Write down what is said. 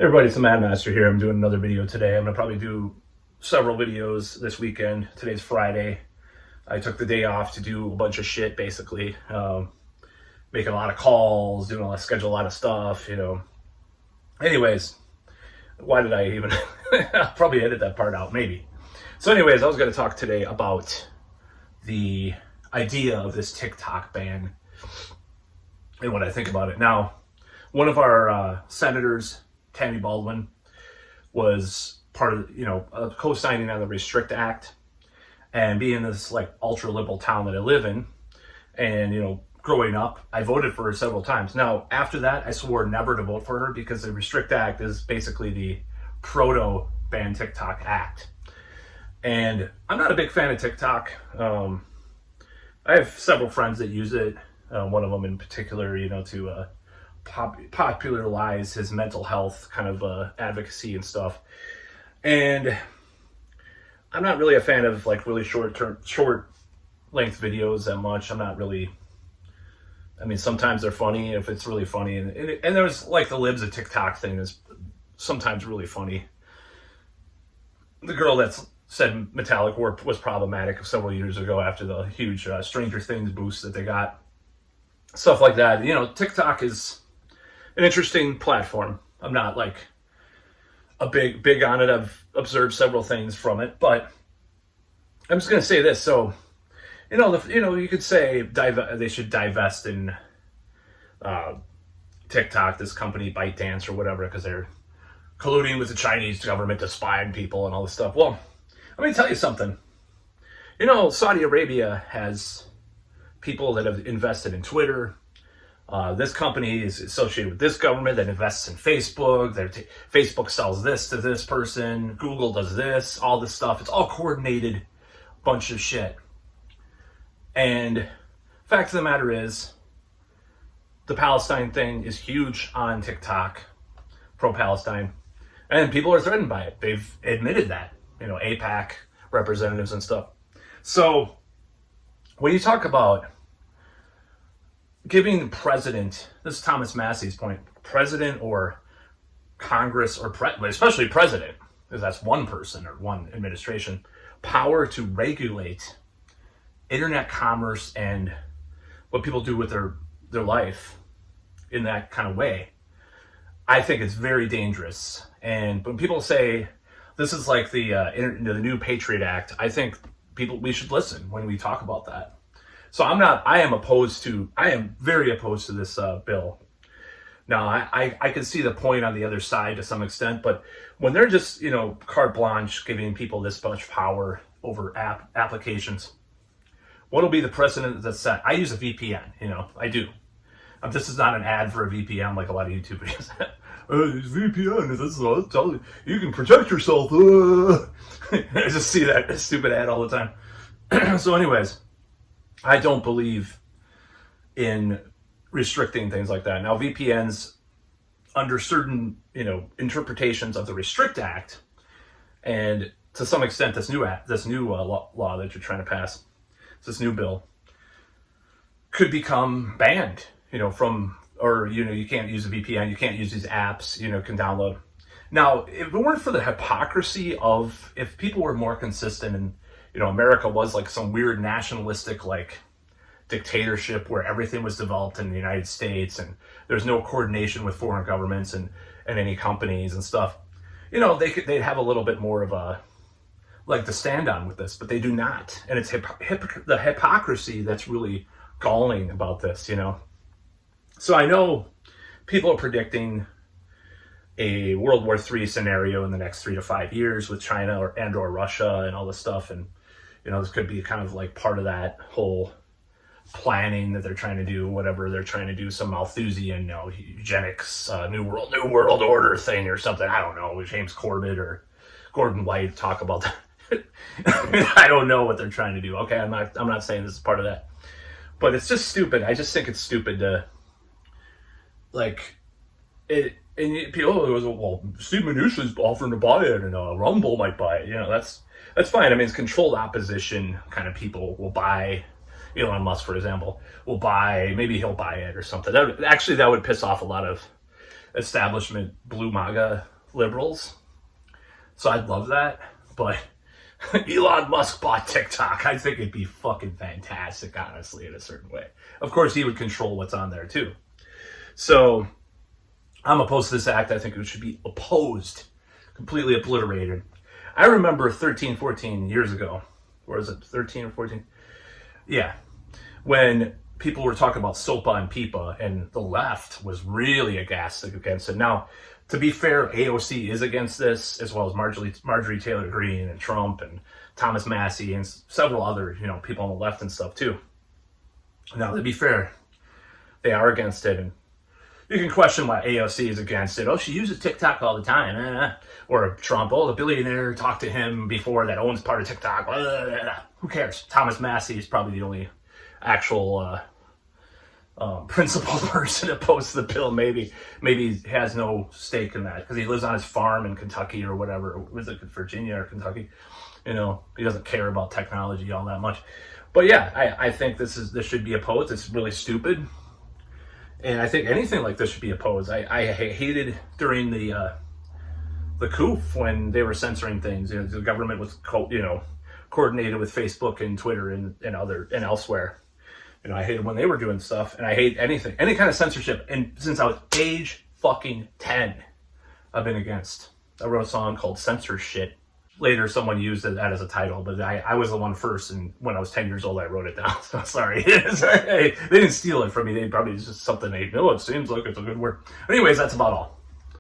Everybody, it's the Mad Master here. I'm doing another video today. I'm gonna probably do several videos this weekend. Today's Friday. I took the day off to do a bunch of shit, basically. Making a lot of calls, schedule a lot of stuff, Anyways, why did I even, I'll probably edit that part out, maybe. So anyways, I was gonna talk today about the idea of this TikTok ban and what I think about it. Now, one of our senators, Tammy Baldwin, was part of, co-signing on the Restrict Act, and being this ultra liberal town that I live in, and growing up, I voted for her several times. Now, after that, I swore never to vote for her because the Restrict Act is basically the proto ban TikTok act. And I'm not a big fan of TikTok. I have several friends that use it. One of them in particular, to popularize his mental health kind of advocacy and stuff. And I'm not really a fan of really short length videos that much. I'm not really, sometimes they're funny if it's really funny, and there's the libs of TikTok thing is sometimes really funny. The girl that's said Metallic was problematic several years ago after the huge Stranger Things boost that they got, stuff like that. TikTok is an interesting platform. I'm not a big on it. I've observed several things from it, but I'm just gonna say this. So, you could say they should divest in TikTok, this company ByteDance or whatever, because they're colluding with the Chinese government to spy on people and all this stuff. Well, let me tell you something. Saudi Arabia has people that have invested in Twitter. This company is associated with this government that invests in Facebook. Facebook sells this to this person. Google does this, all this stuff. It's all coordinated bunch of shit. And fact of the matter is, the Palestine thing is huge on TikTok, pro-Palestine, and people are threatened by it. They've admitted that, AIPAC representatives and stuff. So when you talk about giving the president, this is Thomas Massey's point, president or Congress or especially president, because that's one person or one administration, power to regulate internet commerce and what people do with their life in that kind of way, I think it's very dangerous. And when people say this is like the new Patriot Act, I think we should listen when we talk about that. So I am very opposed to this bill. Now, I can see the point on the other side to some extent, but when they're just, carte blanche giving people this much power over applications, what'll be the precedent that's set? I use a VPN, I do. This is not an ad for a VPN like a lot of YouTube videos. It's VPN, that's all, you can protect yourself. I just see that stupid ad all the time. So anyways, I don't believe in restricting things like that. Now, VPNs, under certain, interpretations of the Restrict Act, and to some extent this new law that you're trying to pass, this new bill, could become banned, you can't use a VPN, you can't use these apps, can download. Now, if it weren't for the hypocrisy of, if people were more consistent and, America was some weird nationalistic, dictatorship where everything was developed in the United States and there's no coordination with foreign governments and any companies and stuff, they'd have a little bit more of a, to stand on with this, but they do not. And it's the hypocrisy that's really galling about this, So I know people are predicting a World War III scenario in the next 3 to 5 years with China or Russia and all this stuff. And, this could be kind of part of that whole planning that they're trying to do, whatever they're trying to do, some Malthusian, eugenics, new world order thing or something. I don't know, James Corbett or Gordon White talk about that. I don't know what they're trying to do. Okay, I'm not saying this is part of that. But it's just stupid. I just think it's stupid to, it. And people goes, well, Steve Mnuchin's offering to buy it, and Rumble might buy it. That's fine. It's controlled opposition kind of people will buy. Elon Musk, for example, maybe he'll buy it or something. That would piss off a lot of establishment blue MAGA liberals. So I'd love that. But Elon Musk bought TikTok. I think it'd be fucking fantastic, honestly, in a certain way. Of course, he would control what's on there, too. So I'm opposed to this act. I think it should be opposed, completely obliterated. I remember 13, 14 years ago. Or is it 13 or 14? Yeah. When people were talking about SOPA and PIPA, and the left was really aghast against it. Now, to be fair, AOC is against this, as well as Marjorie Taylor Greene and Trump and Thomas Massey and several other, people on the left and stuff too. Now, to be fair, they are against it, and you can question why AOC is against it. Oh, she uses TikTok all the time. Or Trump, the billionaire talked to him before that owns part of TikTok. Who cares? Thomas Massey is probably the only actual principal person opposed to the bill. Maybe he has no stake in that because he lives on his farm in Kentucky or whatever. Was it Virginia or Kentucky? He doesn't care about technology all that much. But yeah, I think this should be opposed. It's really stupid. And I think anything like this should be opposed. I hated during the coup when they were censoring things. The government was coordinated with Facebook and Twitter and elsewhere. I hated when they were doing stuff, and I hate any kind of censorship. And since I was age fucking 10, I've been against. I wrote a song called "Censor Shit." Later, someone used that as a title, but I was the one first, and when I was 10 years old, I wrote it down. So sorry. They didn't steal it from me. They probably just something they know. It seems like it's a good word. Anyways, that's about all.